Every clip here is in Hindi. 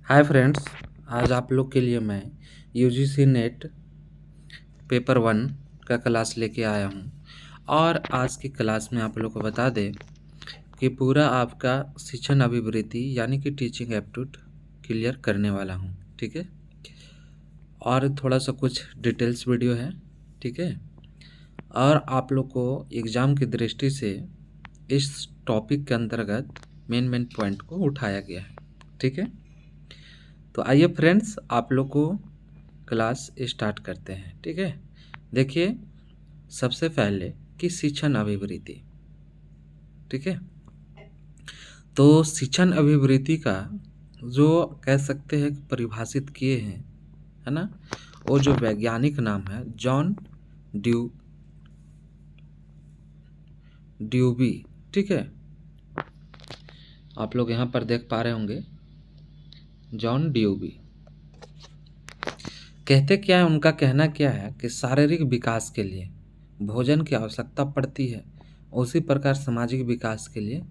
Hi friends. आज आप लोग के लिए मैं यूजीसी नेट पेपर 1 का क्लास लेके आया हूँ। और आज की क्लास में आप लोग को बता दें कि पूरा आपका शिक्षण अभिवृत्ति यानी कि टीचिंग एप्टीट्यूड क्लियर करने वाला हूँ। ठीक है, और थोड़ा सा कुछ डिटेल्स वीडियो है। ठीक है, और आप लोग को एग्ज़ाम की दृष्टि से इस टॉपिक के अंतर्गत मेन पॉइंट को उठाया गया है। ठीक है, तो आइए फ्रेंड्स आप लोग को क्लास स्टार्ट करते हैं। ठीक है, देखिए सबसे पहले कि शिक्षण अभिवृत्ति। ठीक है, तो शिक्षण अभिवृत्ति का जो कह सकते हैं परिभाषित किए हैं, है ना, वो जो वैज्ञानिक नाम है जॉन ड्यूबी। ठीक है, आप लोग यहाँ पर देख पा रहे होंगे जॉन ड्यूबी। कहते क्या है, उनका कहना क्या है कि शारीरिक विकास के लिए भोजन की आवश्यकता पड़ती है, उसी प्रकार सामाजिक विकास के लिए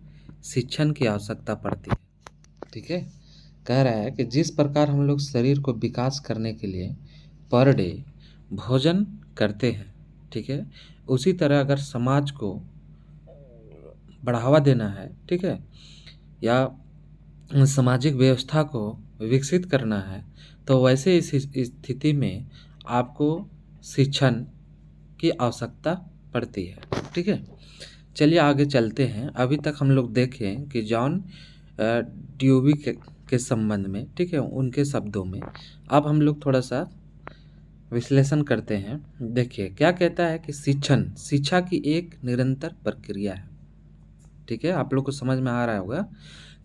शिक्षण की आवश्यकता पड़ती है। ठीक है, कह रहा है कि जिस प्रकार हम लोग शरीर को विकास करने के लिए पर डे भोजन करते हैं, ठीक है, उसी तरह अगर समाज को बढ़ावा देना है, ठीक है, या सामाजिक व्यवस्था को विकसित करना है, तो वैसे इस स्थिति में आपको शिक्षण की आवश्यकता पड़ती है। ठीक है, चलिए आगे चलते हैं। अभी तक हम लोग देखें कि जॉन ड्यूबी के संबंध में, ठीक है, उनके शब्दों में अब हम लोग थोड़ा सा विश्लेषण करते हैं। देखिए क्या कहता है कि शिक्षा की एक निरंतर प्रक्रिया है। ठीक है, आप लोग को समझ में आ रहा होगा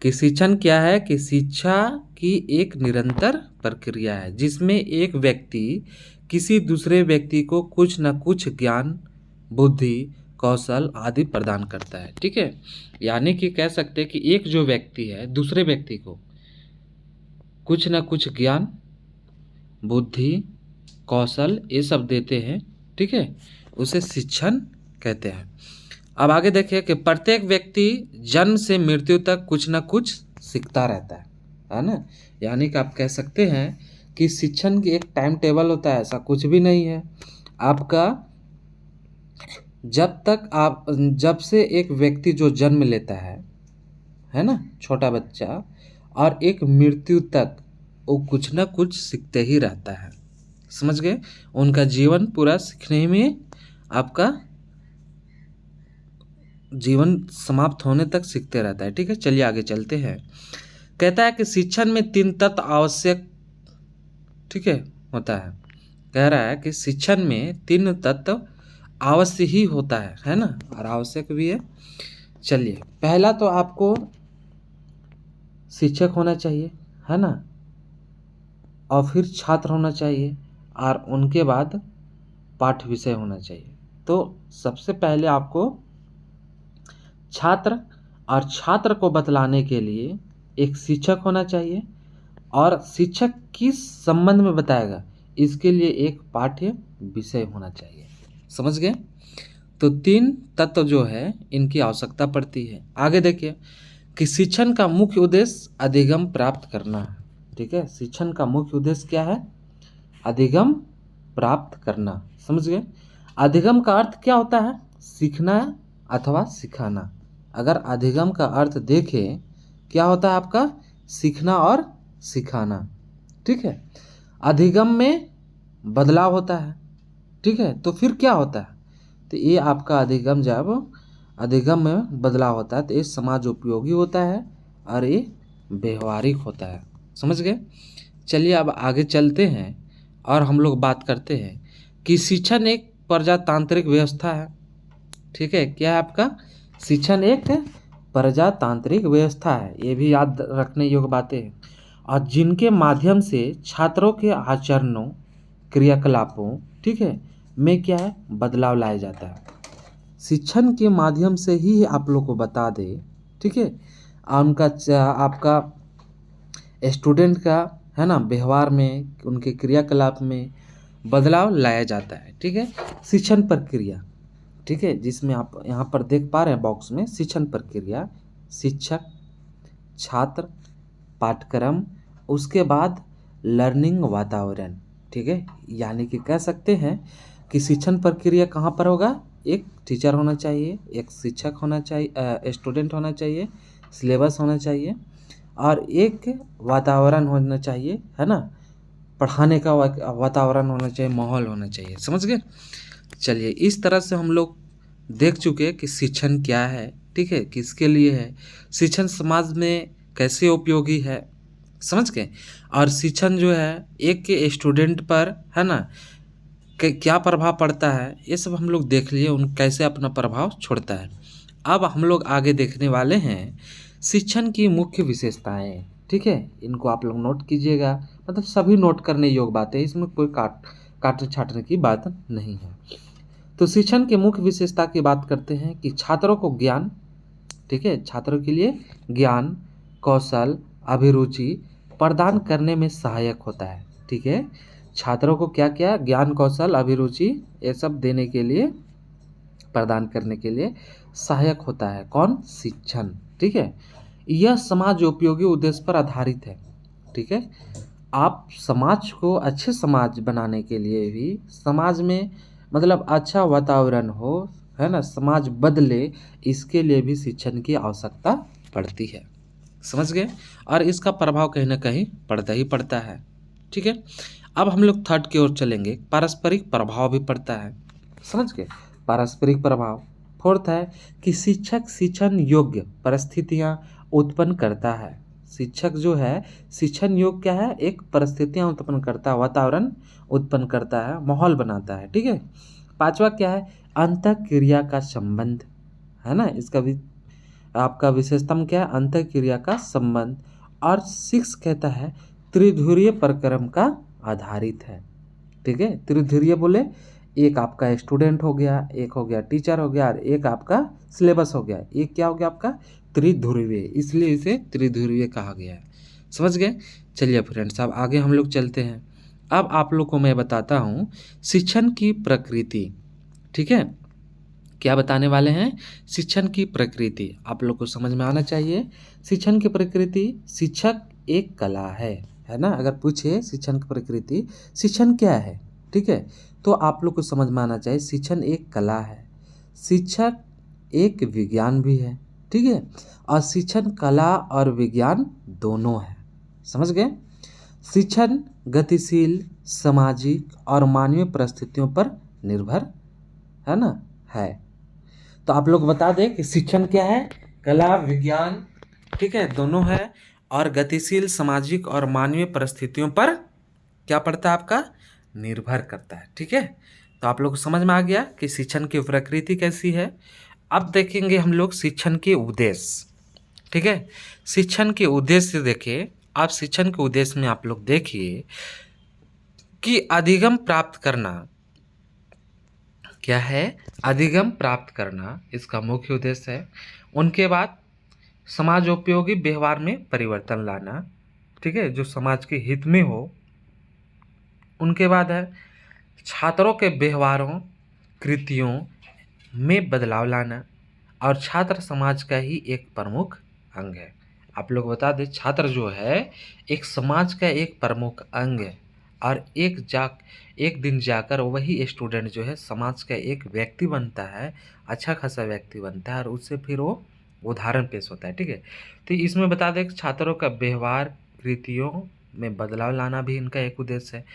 कि शिक्षण क्या है, कि शिक्षा की एक निरंतर प्रक्रिया है जिसमें एक व्यक्ति किसी दूसरे व्यक्ति को कुछ न कुछ ज्ञान, बुद्धि, कौशल आदि प्रदान करता है। ठीक है, यानी कि कह सकते हैं कि एक जो व्यक्ति है दूसरे व्यक्ति को कुछ न कुछ ज्ञान, बुद्धि, कौशल ये सब देते हैं। ठीक है, उसे शिक्षण कहते हैं। अब आगे देखिए कि प्रत्येक व्यक्ति जन्म से मृत्यु तक कुछ न कुछ सीखता रहता है ना। यानी कि आप कह सकते हैं कि शिक्षण की एक टाइम टेबल होता है, ऐसा कुछ भी नहीं है आपका। जब से एक व्यक्ति जो जन्म लेता है ना, छोटा बच्चा, और एक मृत्यु तक वो कुछ न कुछ सीखते ही रहता है। समझ गए, उनका जीवन पूरा सीखने में, आपका जीवन समाप्त होने तक सीखते रहता है। ठीक है, चलिए आगे चलते हैं। कहता है कि शिक्षण में 3 तत्व आवश्यक, ठीक है, होता है। कह रहा है कि शिक्षण में 3 तत्व अवश्य ही होता है ना, और आवश्यक भी है। चलिए, पहला तो आपको शिक्षक होना चाहिए, है ना, और फिर छात्र होना चाहिए, और उनके बाद पाठ्य विषय होना चाहिए। तो सबसे पहले आपको छात्र को बतलाने के लिए एक शिक्षक होना चाहिए, और शिक्षक किस संबंध में बताएगा इसके लिए एक पाठ्य विषय होना चाहिए। समझ गए, तो 3 तत्व जो है इनकी आवश्यकता पड़ती है। आगे देखिए कि शिक्षण का मुख्य उद्देश्य अधिगम प्राप्त करना है। ठीक है, शिक्षण का मुख्य उद्देश्य क्या है? अधिगम प्राप्त करना। समझ गए, अधिगम का अर्थ क्या होता है? सीखना अथवा सिखाना। अगर अधिगम का अर्थ देखें, क्या होता है आपका? सीखना और सिखाना। ठीक है, अधिगम में बदलाव होता है। ठीक है, तो फिर क्या होता है? तो ये आपका अधिगम, जब अधिगम में बदलाव होता है तो ये समाज उपयोगी होता है और ये व्यवहारिक होता है। समझ गए, चलिए अब आगे चलते हैं और हम लोग बात करते हैं कि शिक्षण एक प्रजातांत्रिक व्यवस्था है। ठीक है, क्या है आपका? शिक्षण एक प्रजातांत्रिक व्यवस्था है, ये भी याद रखने योग्य बातें हैं, और जिनके माध्यम से छात्रों के आचरणों, क्रियाकलापों, ठीक है, में क्या है? बदलाव लाया जाता है। शिक्षण के माध्यम से ही आप लोग को बता दे, ठीक है, आपका स्टूडेंट का, है ना, व्यवहार में, उनके क्रियाकलाप में बदलाव लाया जाता है। ठीक है, शिक्षण प्रक्रिया, ठीक है, जिसमें आप यहाँ पर देख पा रहे हैं बॉक्स में, शिक्षण प्रक्रिया, शिक्षक, छात्र, पाठ्यक्रम, उसके बाद लर्निंग वातावरण, ठीक है। यानी कि कह सकते हैं कि शिक्षण प्रक्रिया कहाँ पर होगा, एक टीचर होना चाहिए, एक शिक्षक होना चाहिए, स्टूडेंट होना चाहिए, सिलेबस होना चाहिए और एक वातावरण होना चाहिए, है ना, पढ़ाने का वातावरण होना चाहिए, माहौल होना चाहिए। समझ गए। चलिए, इस तरह से हम लोग देख चुके हैं कि शिक्षण क्या है, ठीक है, किसके लिए है, शिक्षण समाज में कैसे उपयोगी है, समझ गए। और शिक्षण जो है एक के स्टूडेंट पर, है ना, क्या प्रभाव पड़ता है, ये सब हम लोग देख लिए, उन कैसे अपना प्रभाव छोड़ता है। अब हम लोग आगे देखने वाले हैं शिक्षण की मुख्य विशेषताएं, ठीक है। इनको आप लोग नोट कीजिएगा, मतलब सभी नोट करने योग्य बात है, इसमें कोई काटने छाटने की बात नहीं है। तो शिक्षण की मुख्य विशेषता की बात करते हैं कि छात्रों को ज्ञान, ठीक है, छात्रों के लिए ज्ञान, कौशल, अभिरुचि प्रदान करने में सहायक होता है, ठीक है। छात्रों को क्या क्या ज्ञान, कौशल, अभिरुचि ये सब देने के लिए, प्रदान करने के लिए सहायक होता है कौन, शिक्षण, ठीक है। यह समाज उपयोगी उद्देश्य पर आधारित है, ठीक है। आप समाज को अच्छे समाज बनाने के लिए भी, समाज में मतलब अच्छा वातावरण हो, है ना, समाज बदले, इसके लिए भी शिक्षण की आवश्यकता पड़ती है। समझ गए। और इसका प्रभाव कहीं ना कहीं पड़ता ही पड़ता है, ठीक है। अब हम लोग थर्ड की ओर चलेंगे, पारस्परिक प्रभाव भी पड़ता है। समझ गए, पारस्परिक प्रभाव। फोर्थ है कि शिक्षक शिक्षण योग्य परिस्थितियां उत्पन्न करता है। शिक्षक जो है शिक्षण योग्य क्या है, एक परिस्थितियां उत्पन्न करता है, वातावरण उत्पन्न करता है, माहौल बनाता है, ठीक है। पांचवा क्या है, अंतःक्रिया का संबंध, है ना, इसका भी आपका विशेषतम क्या है, अंतःक्रिया का संबंध। और सिक्स कहता है त्रिध्रुवीय प्रक्रम का आधारित है, ठीक है। त्रिध्रुवीय बोले, एक आपका स्टूडेंट हो गया, एक हो गया टीचर हो गया और एक आपका सिलेबस हो गया, एक क्या हो गया आपका त्रिध्रुवीय, इसलिए इसे त्रिध्रुवीय कहा गया है। समझ गए। चलिए फ्रेंड्स, अब आगे हम लोग चलते हैं। अब आप लोग को मैं बताता हूँ शिक्षण की प्रकृति, ठीक है। क्या बताने वाले हैं, शिक्षण की प्रकृति, आप लोग को समझ में आना चाहिए। शिक्षण की प्रकृति, शिक्षक एक कला है ना। अगर पूछे शिक्षण की प्रकृति, शिक्षण क्या है, ठीक है, तो आप लोग को समझ में आना चाहिए शिक्षण एक कला है, शिक्षक एक विज्ञान भी है, ठीक है। और शिक्षण कला और विज्ञान दोनों है। समझ गए। शिक्षण गतिशील, सामाजिक और मानवीय परिस्थितियों पर निर्भर, है ना, है। तो आप लोग बता दें कि शिक्षण क्या है, कला, विज्ञान, ठीक है, दोनों है, और गतिशील, सामाजिक और मानवीय परिस्थितियों पर क्या पड़ता है, आपका निर्भर करता है, ठीक है। तो आप लोग को समझ में आ गया कि शिक्षण की प्रकृति कैसी है। अब देखेंगे हम लोग शिक्षण के उद्देश्य, ठीक है। शिक्षण के उद्देश्य देखिए, आप शिक्षण के उद्देश्य में आप लोग देखिए कि अधिगम प्राप्त करना, क्या है, अधिगम प्राप्त करना इसका मुख्य उद्देश्य है। उनके बाद समाज उपयोगी व्यवहार में परिवर्तन लाना, ठीक है, जो समाज के हित में हो। उनके बाद है छात्रों के व्यवहारों, कृतियों में बदलाव लाना, और छात्र समाज का ही एक प्रमुख अंग है। आप लोग बता दें, छात्र जो है एक समाज का एक प्रमुख अंग है, और एक दिन जाकर वही स्टूडेंट जो है समाज का एक व्यक्ति बनता है, अच्छा खासा व्यक्ति बनता है, और उससे फिर वो उदाहरण पेश होता है, ठीक है। तो इसमें बता दें कि छात्रों का व्यवहार, कृतियों में बदलाव लाना भी इनका एक उद्देश्य है।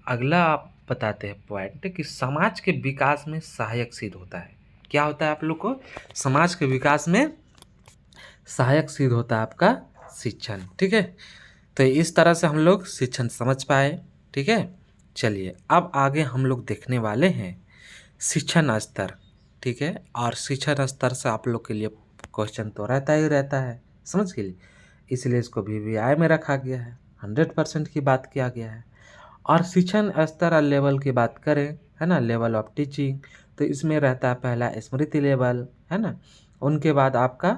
अगला आप बताते हैं पॉइंट कि समाज के विकास में सहायक सिद्ध होता है। क्या होता है आप लोग को, समाज के विकास में सहायक सिद्ध होता है आपका शिक्षण, ठीक है। तो इस तरह से हम लोग शिक्षण समझ पाए, ठीक है। चलिए, अब आगे हम लोग देखने वाले हैं शिक्षण स्तर, ठीक है। और शिक्षण स्तर से आप लोग के लिए क्वेश्चन तो रहता ही रहता है, समझ के लिए, इसलिए इसको VVI में रखा गया है, 100% की बात किया गया है। और शिक्षण स्तर और लेवल की बात करें, है ना, लेवल ऑफ टीचिंग, तो इसमें रहता है पहला स्मृति लेवल, है ना, उनके बाद आपका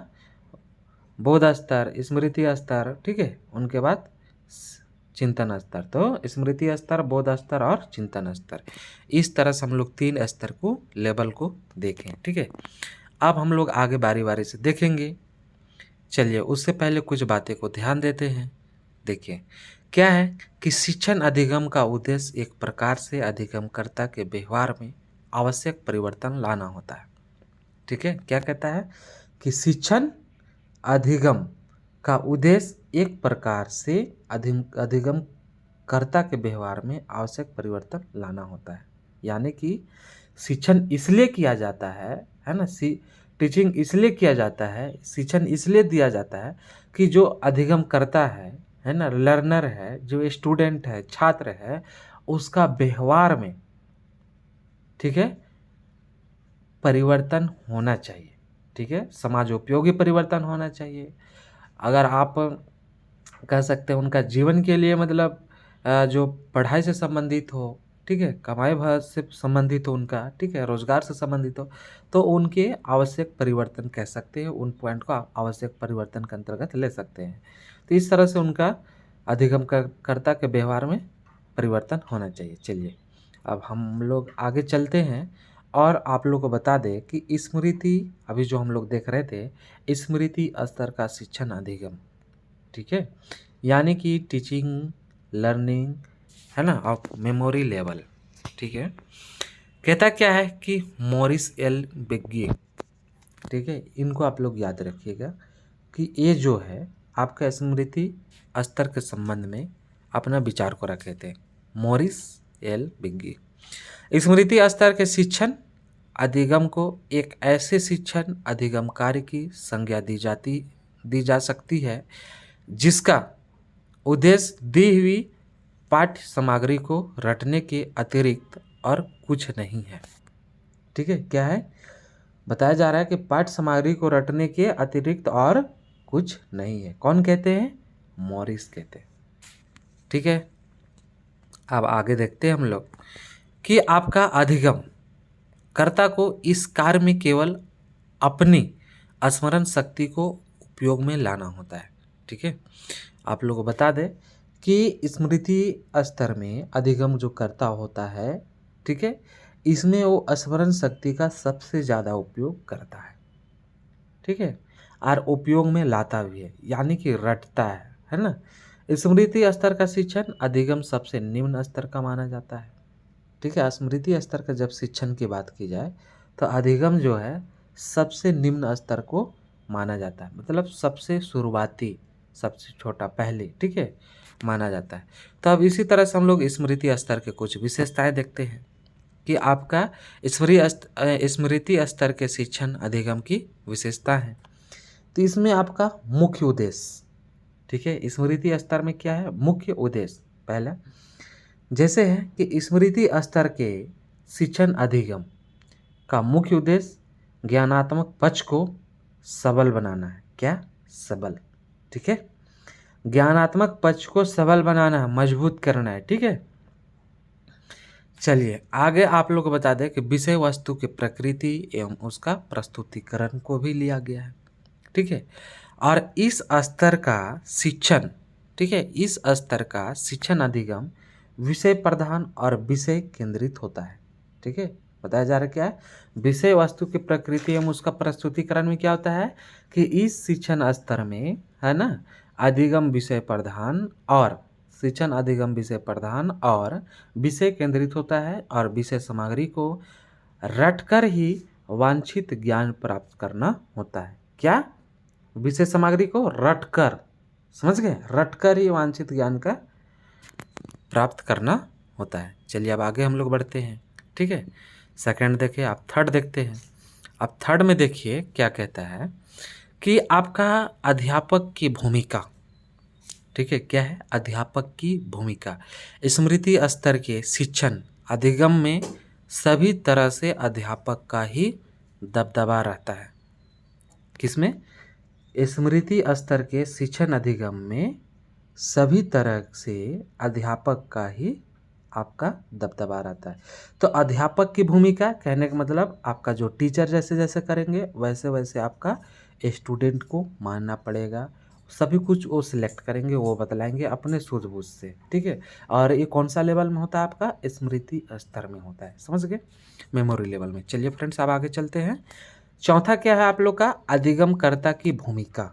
बोध स्तर, स्मृति स्तर, ठीक है, उनके बाद चिंतन स्तर। तो स्मृति स्तर, बोध स्तर और चिंतन स्तर, इस तरह से हम लोग 3 स्तर को, लेवल को देखें, ठीक है। अब हम लोग आगे बारी बारी से देखेंगे। चलिए, उससे पहले कुछ बातें को ध्यान देते हैं। देखिए, क्या है कि शिक्षण अधिगम का उद्देश्य एक प्रकार से अधिगमकर्ता के व्यवहार में आवश्यक परिवर्तन लाना होता है। ठीक है, क्या कहता है कि शिक्षण अधिगम का उद्देश्य एक प्रकार से अधिगमकर्ता के व्यवहार में आवश्यक परिवर्तन लाना होता है। यानी कि शिक्षण इसलिए किया जाता है ना, टीचिंग इसलिए किया जाता है, शिक्षण इसलिए दिया जाता है कि जो अधिगम करता है ना, लर्नर है, जो स्टूडेंट है, छात्र है, उसका व्यवहार में, ठीक है, परिवर्तन होना चाहिए। ठीक है, समाजोपयोगी परिवर्तन होना चाहिए। अगर आप कह सकते हैं उनका जीवन के लिए मतलब जो पढ़ाई से संबंधित हो, ठीक है, कमाई भर से संबंधित हो उनका, ठीक है, रोजगार से संबंधित हो, तो उनके आवश्यक परिवर्तन कह सकते हैं, उन पॉइंट को आवश्यक परिवर्तन के अंतर्गत ले सकते हैं। तो इस तरह से उनका अधिगमकर्ता के व्यवहार में परिवर्तन होना चाहिए। चलिए अब हम लोग आगे चलते हैं और आप लोग को बता दें कि स्मृति, अभी जो हम लोग देख रहे थे, स्मृति स्तर का शिक्षण अधिगम, ठीक है, यानी कि टीचिंग लर्निंग, है ना, ऑफ मेमोरी लेवल। ठीक है, कहता क्या है कि मॉरिस एल बेग्गी, ठीक है, इनको आप लोग याद रखिएगा कि ये जो है आपका स्मृति स्तर के संबंध में अपना विचार को रखे थे। मॉरिस एल बेग्गी स्मृति स्तर के शिक्षण अधिगम को एक ऐसे शिक्षण अधिगम कार्य की संज्ञा दी जा सकती है जिसका उद्देश्य दी हुई पाठ्य सामग्री को रटने के अतिरिक्त और कुछ नहीं है। ठीक है, क्या है, बताया जा रहा है कि पाठ्य सामग्री को रटने के अतिरिक्त और कुछ नहीं है। कौन कहते हैं, मॉरिस कहते हैं। ठीक है, अब आगे देखते हैं हम लोग कि आपका अधिगम कर्ता को इस कार्य में केवल अपनी स्मरण शक्ति को उपयोग में लाना होता है। ठीक है, आप लोगों को बता दें कि स्मृति स्तर में अधिगम जो कर्ता होता है, ठीक है, इसमें वो स्मरण शक्ति का सबसे ज़्यादा उपयोग करता है। ठीक है, और उपयोग में लाता भी है, यानी कि रटता है ना। स्मृति स्तर का शिक्षण अधिगम सबसे निम्न स्तर का माना जाता है। ठीक है, स्मृति स्तर का जब शिक्षण की बात की जाए तो अधिगम जो है सबसे निम्न स्तर को माना जाता है, मतलब सबसे शुरुआती, सबसे छोटा, पहले, ठीक है, माना जाता है। तो अब इसी तरह से हम लोग स्मृति स्तर के कुछ विशेषताएं देखते हैं कि आपका स्मृति स्तर के शिक्षण अधिगम की विशेषता है। तो इसमें आपका मुख्य उद्देश्य, ठीक है, स्मृति स्तर में क्या है, मुख्य उद्देश्य, पहला जैसे है कि स्मृति स्तर के शिक्षण अधिगम का मुख्य उद्देश्य ज्ञानात्मक पक्ष को सबल बनाना है। क्या, सबल, ठीक है, ज्ञानात्मक पक्ष को सबल बनाना है, मजबूत करना है। ठीक है, चलिए आगे आप लोग को बता दें कि विषय वस्तु की प्रकृति एवं उसका प्रस्तुतिकरण को भी लिया गया है। ठीक है, और इस स्तर का शिक्षण, ठीक है, इस स्तर का शिक्षण अधिगम विषय प्रधान और विषय केंद्रित होता है। ठीक है, बताया जा रहा है क्या है, विषय वस्तु की प्रकृति एवं उसका प्रस्तुतिकरण में क्या होता है कि इस शिक्षण स्तर में, है ना, अधिगम विषय प्रधान और शिक्षण अधिगम विषय प्रधान और विषय केंद्रित होता है और विषय सामग्री को रटकर ही वांछित ज्ञान प्राप्त करना होता है। क्या, विषय सामग्री को रटकर, समझ गए, रटकर ही वांछित ज्ञान का प्राप्त करना होता है। चलिए अब आगे हम लोग बढ़ते हैं। ठीक है, सेकंड देखिए, आप थर्ड देखते हैं। अब थर्ड में देखिए क्या कहता है कि आपका अध्यापक की भूमिका, ठीक है, क्या है, अध्यापक की भूमिका स्मृति स्तर के शिक्षण अधिगम में सभी तरह से अध्यापक का ही दबदबा रहता है। किसमें, स्मृति स्तर के शिक्षण अधिगम में सभी तरह से अध्यापक का ही आपका दबदबा रहता है। तो अध्यापक की भूमिका कहने का मतलब आपका जो टीचर जैसे जैसे करेंगे वैसे वैसे आपका स्टूडेंट को मानना पड़ेगा, सभी कुछ वो सिलेक्ट करेंगे, वो बतलाएंगे अपने सूझबूझ से। ठीक है, और ये कौन सा लेवल में होता है, आपका स्मृति स्तर में होता है, समझ गए, मेमोरी लेवल में। चलिए फ्रेंड्स अब आगे चलते हैं। चौथा क्या है आप लोग का, अधिगमकर्ता की भूमिका।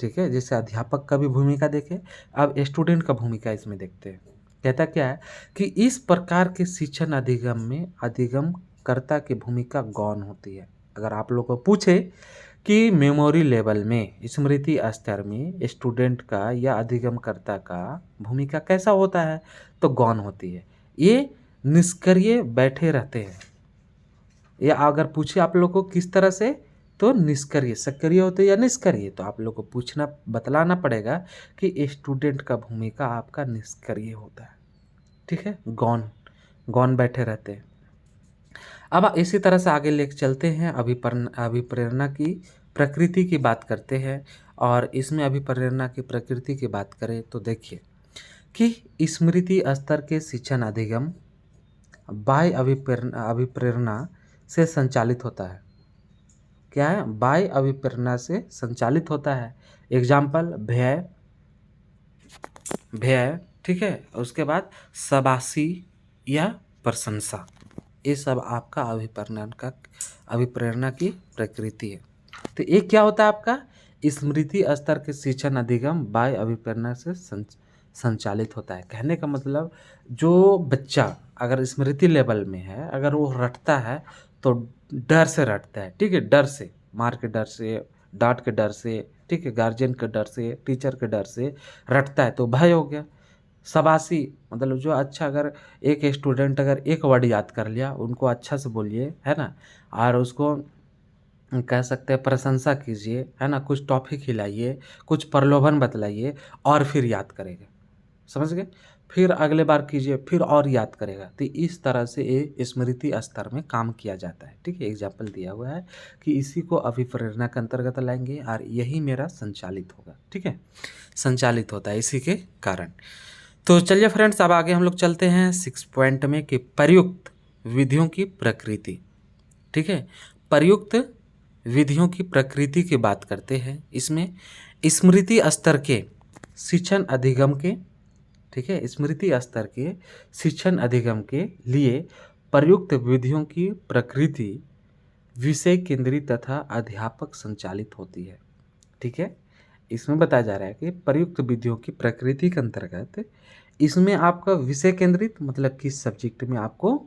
ठीक है। जैसे अध्यापक का भी भूमिका देखे, अब स्टूडेंट का भूमिका इसमें देखते हैं। कहता क्या है कि इस प्रकार के शिक्षण अधिगम में अधिगमकर्ता की भूमिका गौण होती है। अगर आप लोग को पूछे कि मेमोरी लेवल में, स्मृति स्तर में स्टूडेंट का या अधिगमकर्ता का भूमिका कैसा होता है, तो गौण होती है। ये निष्क्रिय बैठे रहते हैं। या अगर पूछे आप लोग को किस तरह से, तो निष्क्रिय, सक्रिय होते या निष्क्रिय, तो आप लोग को पूछना, बतलाना पड़ेगा कि स्टूडेंट का भूमिका आपका निष्क्रिय होता है। ठीक है, गौण गौण बैठे रहते हैं। अब इसी तरह से आगे लेके चलते हैं। अभिप्रेरणा की प्रकृति की बात करते हैं। और इसमें अभिप्रेरणा की प्रकृति की बात करें तो देखिए कि स्मृति स्तर के शिक्षण अधिगम बाह्य अभिप्रेरणा से संचालित होता है। क्या है? बाह्य अभिप्रेरणा से संचालित होता है। एग्जाम्पल भय, ठीक है। उसके बाद शाबाशी या प्रशंसा, ये सब आपका अभिप्रेरणा की प्रकृति है। तो एक क्या होता है आपका स्मृति स्तर के शिक्षण अधिगम बाह्य अभिप्रेरणा से संचालित होता है। कहने का मतलब जो बच्चा अगर स्मृति लेवल में है, अगर वो रटता है तो डर से रटता है। ठीक है, डर से, मार के डर से, डांट के डर से, ठीक है, गार्जियन के डर से, टीचर के डर से रटता है, तो भय हो गया। शाबाशी मतलब जो अच्छा, अगर एक स्टूडेंट अगर एक वर्ड याद कर लिया, उनको अच्छा से बोलिए, है ना, और उसको कह सकते हैं प्रशंसा कीजिए, है ना, कुछ टॉपिक खिलाइए, कुछ प्रलोभन बतलाइए और फिर याद करेगा। समझ गए? फिर अगले बार कीजिए, फिर और याद करेगा। तो इस तरह से ये स्मृति स्तर में काम किया जाता है। ठीक है, एग्जाम्पल दिया हुआ है कि इसी को अभिप्रेरणा के अंतर्गत लाएंगे और यही मेरा संचालित होगा। ठीक है, संचालित होता है इसी के कारण। तो चलिए फ्रेंड्स, अब आगे हम लोग चलते हैं 6 पॉइंट में कि प्रयुक्त विधियों की प्रकृति। ठीक है, प्रयुक्त विधियों की प्रकृति की बात करते हैं। इसमें स्मृति स्तर के शिक्षण अधिगम के, ठीक है, स्मृति स्तर के शिक्षण अधिगम के लिए प्रयुक्त विधियों की प्रकृति विषय केंद्रित तथा अध्यापक संचालित होती है। ठीक है, इसमें बताया जा रहा है कि प्रयुक्त विधियों की प्रकृति के अंतर्गत इसमें आपका विषय केंद्रित मतलब किस सब्जेक्ट में आपको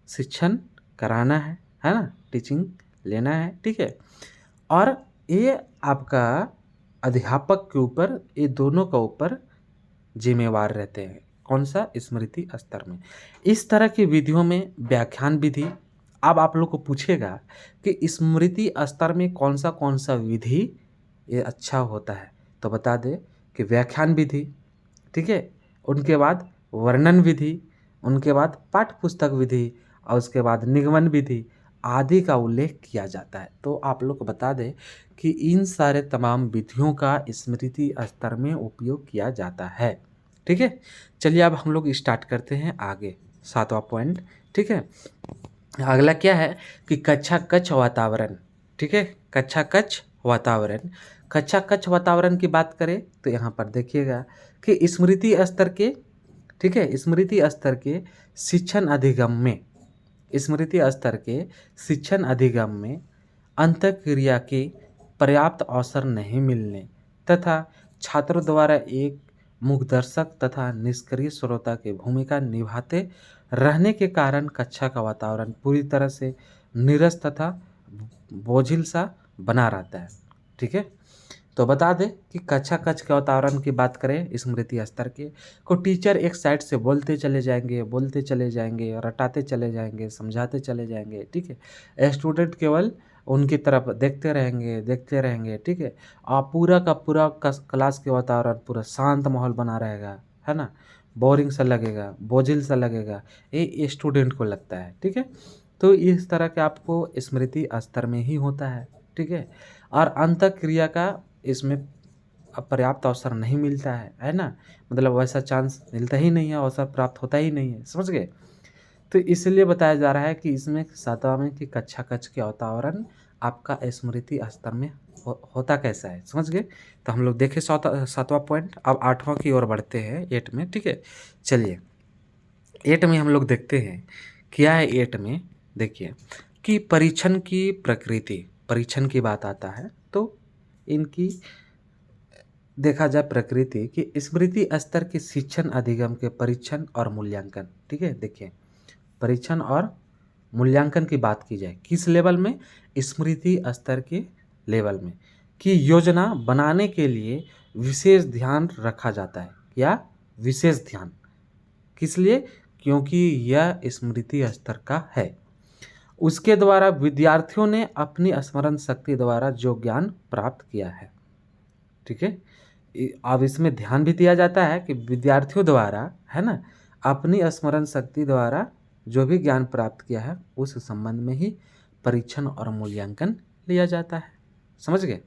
शिक्षण कराना है ना, टीचिंग लेना है। ठीक है, और ये आपका अध्यापक के ऊपर, ये दोनों का ऊपर जिम्मेवार रहते हैं। कौन सा? स्मृति स्तर में। इस तरह की विधियों में व्याख्यान विधि, अब आप लोग को पूछेगा कि स्मृति स्तर में कौन सा विधि ये अच्छा होता है, तो बता दे कि व्याख्यान विधि, ठीक है, उनके बाद वर्णन विधि, उनके बाद पाठ्य पुस्तक विधि और उसके बाद निगमन विधि आदि का उल्लेख किया जाता है। तो आप लोग को बता दें कि इन सारे तमाम विधियों का स्मृति स्तर में उपयोग किया जाता है। ठीक है, चलिए अब हम लोग स्टार्ट करते हैं आगे 7वां पॉइंट। ठीक है, अगला क्या है कि कक्षा कक्ष वातावरण। ठीक है, कक्षा कक्ष वातावरण, कक्षा कक्ष वातावरण की बात करें तो यहाँ पर देखिएगा कि स्मृति स्तर के, ठीक है, स्मृति स्तर के शिक्षण अधिगम में, स्मृति स्तर के शिक्षण अधिगम में अंतःक्रिया के पर्याप्त अवसर नहीं मिलने तथा छात्रों द्वारा एक मुखदर्शक तथा निष्क्रिय श्रोता की भूमिका निभाते रहने के कारण कक्षा का वातावरण पूरी तरह से नीरस तथा बोझिल सा बना रहता है। ठीक है, तो बता दें कि कक्षा कक्ष के वातावरण की बात करें स्मृति स्तर के को टीचर एक साइड से बोलते चले जाएंगे, रटाते चले जाएंगे, समझाते चले जाएंगे। ठीक है, स्टूडेंट केवल उनकी तरफ देखते रहेंगे। ठीक है, और पूरा का पूरा क्लास के वातावरण पूरा शांत माहौल बना रहेगा, है ना, बोरिंग सा लगेगा, बोझिल सा लगेगा, ये स्टूडेंट को लगता है। ठीक है, तो इस तरह के आपको स्मृति स्तर में ही होता है। ठीक है, और अंतःक्रिया का इसमें पर्याप्त अवसर नहीं मिलता है ना, मतलब वैसा चांस मिलता ही नहीं है, अवसर प्राप्त होता ही नहीं है। समझ गए? तो इसलिए बताया जा रहा है कि इसमें 7वां में कि कक्षा कक्ष के वातावरण आपका स्मृति स्तर में होता कैसा है। समझ गए? तो हम लोग देखें 7वां पॉइंट। अब 8वां की ओर बढ़ते हैं 8 में। ठीक है, चलिए 8 में हम लोग देखते हैं क्या है। 8 में देखिए कि परीक्षण की प्रकृति, परीक्षण की बात आता है तो इनकी देखा जाए प्रकृति की स्मृति स्तर के शिक्षण अधिगम के परीक्षण और मूल्यांकन। ठीक है, देखिए परीक्षण और मूल्यांकन की बात की जाए किस लेवल में, स्मृति स्तर के लेवल में, कि योजना बनाने के लिए विशेष ध्यान रखा जाता है। या विशेष ध्यान किस लिए, क्योंकि यह स्मृति स्तर का है। उसके द्वारा विद्यार्थियों ने अपनी स्मरण शक्ति द्वारा जो ज्ञान प्राप्त किया है। ठीक है, अब इसमें ध्यान भी दिया जाता है कि विद्यार्थियों द्वारा, है ना, अपनी स्मरण शक्ति द्वारा जो भी ज्ञान प्राप्त किया है उस संबंध में ही परीक्षण और मूल्यांकन लिया जाता है। समझ गए।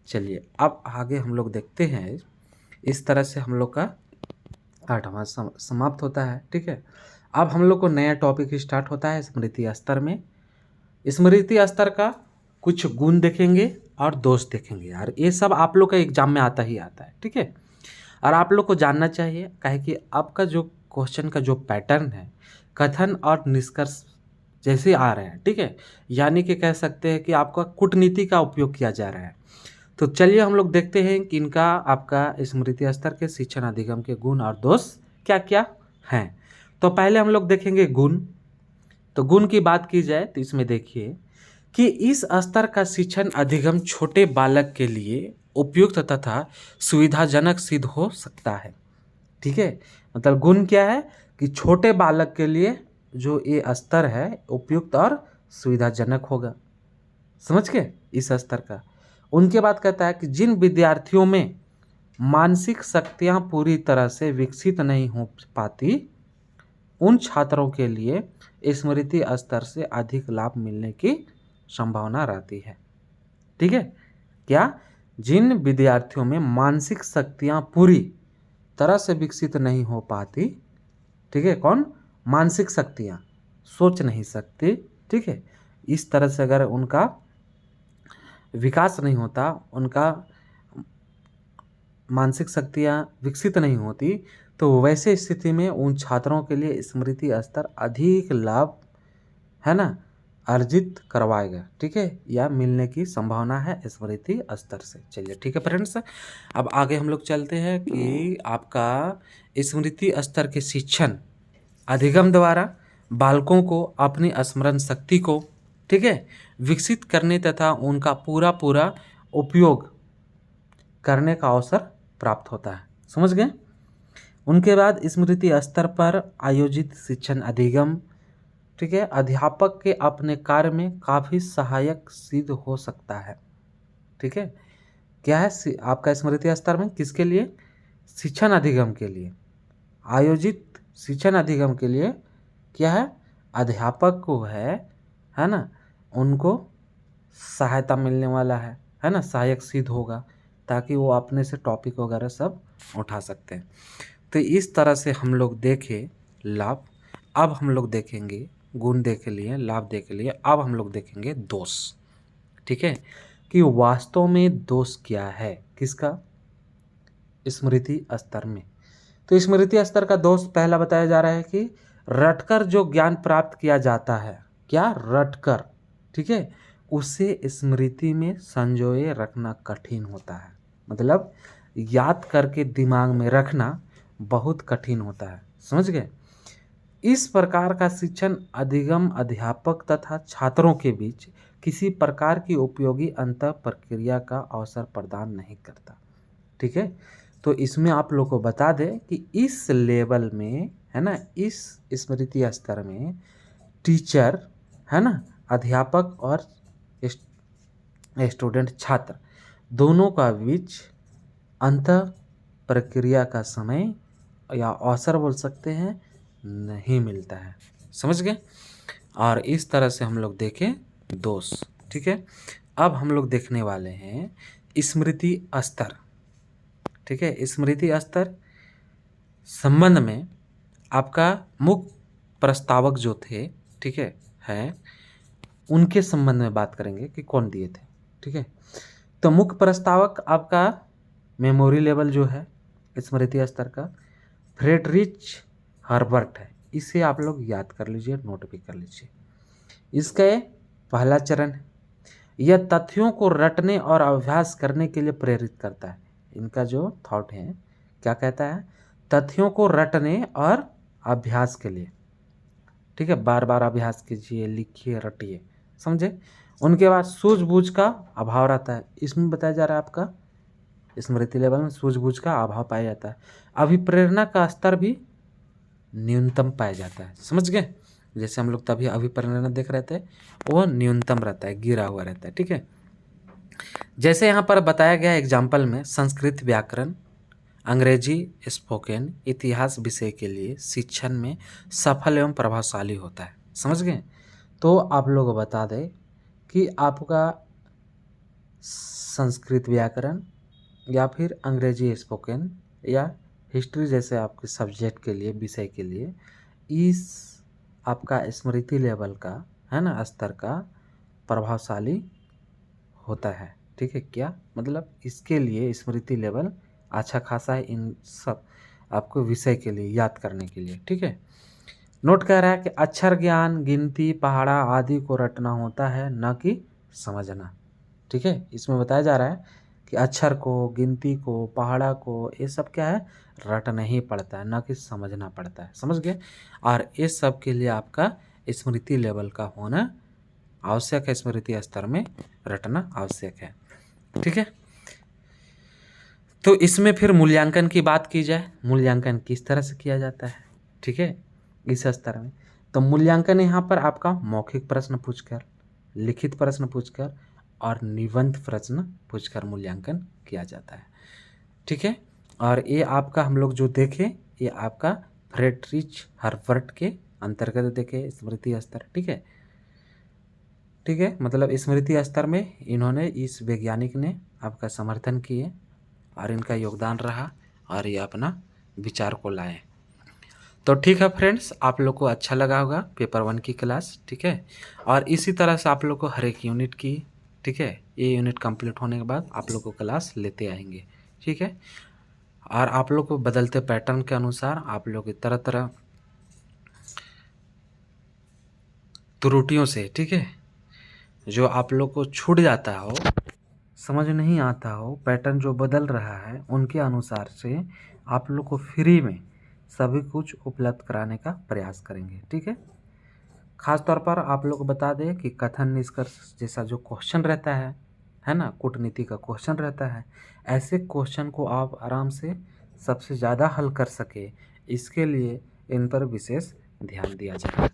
चलिए अब आगे हम लोग देखते हैं। इस तरह से हम लोग का 8वां समाप्त होता है। ठीक है, अब हम लोग को नया टॉपिक स्टार्ट होता है स्मृति स्तर में। स्मृति स्तर का कुछ गुण देखेंगे और दोष देखेंगे। यार ये सब आप लोग का एग्जाम में आता ही आता है। ठीक है, और आप लोग को जानना चाहिए, काहे कि आपका जो क्वेश्चन का जो पैटर्न है कथन और निष्कर्ष जैसे आ रहे हैं। ठीक है, यानी कि कह सकते हैं कि आपका कूटनीति का उपयोग किया जा रहा है। तो चलिए हम लोग देखते हैं कि इनका आपका स्मृति स्तर के शिक्षण अधिगम के गुण और दोष क्या क्या हैं। तो पहले हम लोग देखेंगे गुण। तो गुण की बात की जाए तो इसमें देखिए कि इस स्तर का शिक्षण अधिगम छोटे बालक के लिए उपयुक्त तथा सुविधाजनक सिद्ध हो सकता है। ठीक है, मतलब गुण क्या है कि छोटे बालक के लिए जो ये स्तर है उपयुक्त और सुविधाजनक होगा। समझ गए इस स्तर का। उनके बाद कहता है कि जिन विद्यार्थियों में मानसिक शक्तियाँ पूरी तरह से विकसित नहीं हो पाती उन छात्रों के लिए स्मृति स्तर से अधिक लाभ मिलने की संभावना रहती है। ठीक है, क्या, जिन विद्यार्थियों में मानसिक शक्तियाँ पूरी तरह से विकसित नहीं हो पाती। ठीक है, कौन, मानसिक शक्तियाँ, सोच नहीं सकती। ठीक है, इस तरह से अगर उनका विकास नहीं होता, उनका मानसिक शक्तियाँ विकसित नहीं होती, तो वैसे स्थिति में उन छात्रों के लिए स्मृति स्तर अधिक लाभ, है ना, अर्जित करवाएगा। ठीक है, या मिलने की संभावना है स्मृति स्तर से। चलिए ठीक है फ्रेंड्स, अब आगे हम लोग चलते हैं कि आपका स्मृति स्तर के शिक्षण अधिगम द्वारा बालकों को अपनी स्मरण शक्ति को, ठीक है, विकसित करने तथा उनका पूरा पूरा उपयोग करने का अवसर प्राप्त होता है। समझ गए। उनके बाद स्मृति स्तर पर आयोजित शिक्षण अधिगम, ठीक है, अध्यापक के अपने कार्य में काफ़ी सहायक सिद्ध हो सकता है। ठीक है, क्या है आपका स्मृति स्तर में किसके लिए, शिक्षण अधिगम के लिए, आयोजित शिक्षण अधिगम के लिए क्या है, अध्यापक को है ना, उनको सहायता मिलने वाला है ना, सहायक सिद्ध होगा ताकि वो अपने से टॉपिक वगैरह सब उठा सकते हैं। तो इस तरह से हम लोग देखें लाभ। अब हम लोग देखेंगे गुण देख लिए, लाभ देख लिए, अब हम लोग देखेंगे दोष। ठीक है, कि वास्तव में दोष क्या है किसका, स्मृति स्तर में। तो स्मृति स्तर का दोष पहला बताया जा रहा है कि रटकर जो ज्ञान प्राप्त किया जाता है, क्या, रटकर, ठीक है, उसे स्मृति में संजोए रखना कठिन होता है। मतलब याद करके दिमाग में रखना बहुत कठिन होता है। समझ गए। इस प्रकार का शिक्षण अधिगम अध्यापक तथा छात्रों के बीच किसी प्रकार की उपयोगी अंतः प्रक्रिया का अवसर प्रदान नहीं करता। ठीक है, तो इसमें आप लोग को बता दें कि इस लेवल में, है ना, इस स्मृति स्तर में टीचर, है ना, अध्यापक और स्टूडेंट, छात्र दोनों का बीच अंतः प्रक्रिया का समय या अवसर बोल सकते हैं नहीं मिलता है। समझ गए। और इस तरह से हम लोग देखें दोष। ठीक है, अब हम लोग देखने वाले हैं स्मृति स्तर। ठीक है, स्मृति स्तर संबंध में आपका मुख्य प्रस्तावक जो थे, ठीक है, उनके संबंध में बात करेंगे कि कौन दिए थे। ठीक है, तो मुख्य प्रस्तावक आपका मेमोरी लेवल जो है स्मृति स्तर का फ्रेडरिच हर्बर्ट है। इसे आप लोग याद कर लीजिए, नोट भी कर लीजिए। इसका पहला चरण है, यह तथ्यों को रटने और अभ्यास करने के लिए प्रेरित करता है। इनका जो थॉट है क्या कहता है, तथ्यों को रटने और अभ्यास के लिए, ठीक है, बार बार अभ्यास कीजिए, लिखिए, रटिए, समझे। उनके बाद सूझबूझ का अभाव रहता है, इसमें बताया जा रहा है आपका स्मृति लेवल में सूझबूझ का अभाव पाया जाता है। अभिप्रेरणा का स्तर भी न्यूनतम पाया जाता है, समझ गए। जैसे हम लोग तभी अभिप्रेरणा देख रहे थे, वो न्यूनतम रहता है, गिरा हुआ रहता है, ठीक है। जैसे यहाँ पर बताया गया एग्जाम्पल में, संस्कृत व्याकरण, अंग्रेजी स्पोकन, इतिहास विषय के लिए शिक्षण में सफल एवं प्रभावशाली होता है, समझ गए। तो आप लोग बता दें कि आपका संस्कृत व्याकरण या फिर अंग्रेजी स्पोकन या हिस्ट्री जैसे आपके सब्जेक्ट के लिए, विषय के लिए, इस आपका स्मृति लेवल का, है ना, स्तर का प्रभावशाली होता है, ठीक है। क्या मतलब, इसके लिए स्मृति लेवल अच्छा खासा है इन सब आपको विषय के लिए याद करने के लिए, ठीक है। नोट कह रहा है कि अक्षर ज्ञान, गिनती, पहाड़ा आदि को रटना होता है, न कि समझना, ठीक है। इसमें बताया जा रहा है कि अक्षर को, गिनती को, पहाड़ा को, ये सब क्या है, रटना ही पड़ता है, न कि समझना पड़ता है, समझ गए। और इस सब के लिए आपका स्मृति लेवल का होना आवश्यक है, स्मृति स्तर में रटना आवश्यक है, ठीक है। तो इसमें फिर मूल्यांकन की बात की जाए, मूल्यांकन किस तरह से किया जाता है, ठीक है, इस स्तर में। तो मूल्यांकन यहाँ पर आपका मौखिक प्रश्न पूछकर, लिखित प्रश्न पूछकर और निबंध प्रश्न पूछकर मूल्यांकन किया जाता है, ठीक है। और ये आपका हम लोग जो देखें, ये आपका फ्रेडरिच हर्बर्ट के अंतर्गत देखे स्मृति स्तर, ठीक है, ठीक है। मतलब स्मृति स्तर में इन्होंने, इस वैज्ञानिक ने आपका समर्थन किए और इनका योगदान रहा और ये अपना विचार को लाए। तो ठीक है फ्रेंड्स, आप लोग को अच्छा लगा होगा पेपर 1 की क्लास, ठीक है। और इसी तरह से आप लोग को हर एक यूनिट की, ठीक है, ये यूनिट कंप्लीट होने के बाद आप लोग को क्लास लेते आएंगे, ठीक है। और आप लोग को बदलते पैटर्न के अनुसार आप लोग तरह तरह त्रुटियों से, ठीक है, जो आप लोग को छूट जाता हो, समझ नहीं आता हो, पैटर्न जो बदल रहा है, उनके अनुसार से आप लोग को फ्री में सभी कुछ उपलब्ध कराने का प्रयास करेंगे, ठीक है। खास तौर पर आप लोग को बता दें कि कथन निष्कर्ष जैसा जो क्वेश्चन रहता है ना, कूटनीति का क्वेश्चन रहता है, ऐसे क्वेश्चन को आप आराम से सबसे ज़्यादा हल कर सके, इसके लिए इन पर विशेष ध्यान दिया जाए,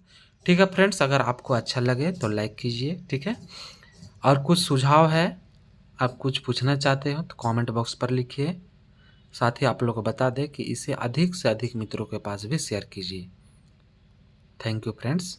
ठीक है फ्रेंड्स। अगर आपको अच्छा लगे तो लाइक कीजिए, ठीक है। और कुछ सुझाव है, आप कुछ पूछना चाहते हो तो कमेंट बॉक्स पर लिखिए। साथ ही आप लोग को बता दें कि इसे अधिक से अधिक मित्रों के पास भी शेयर कीजिए। Thank you friends.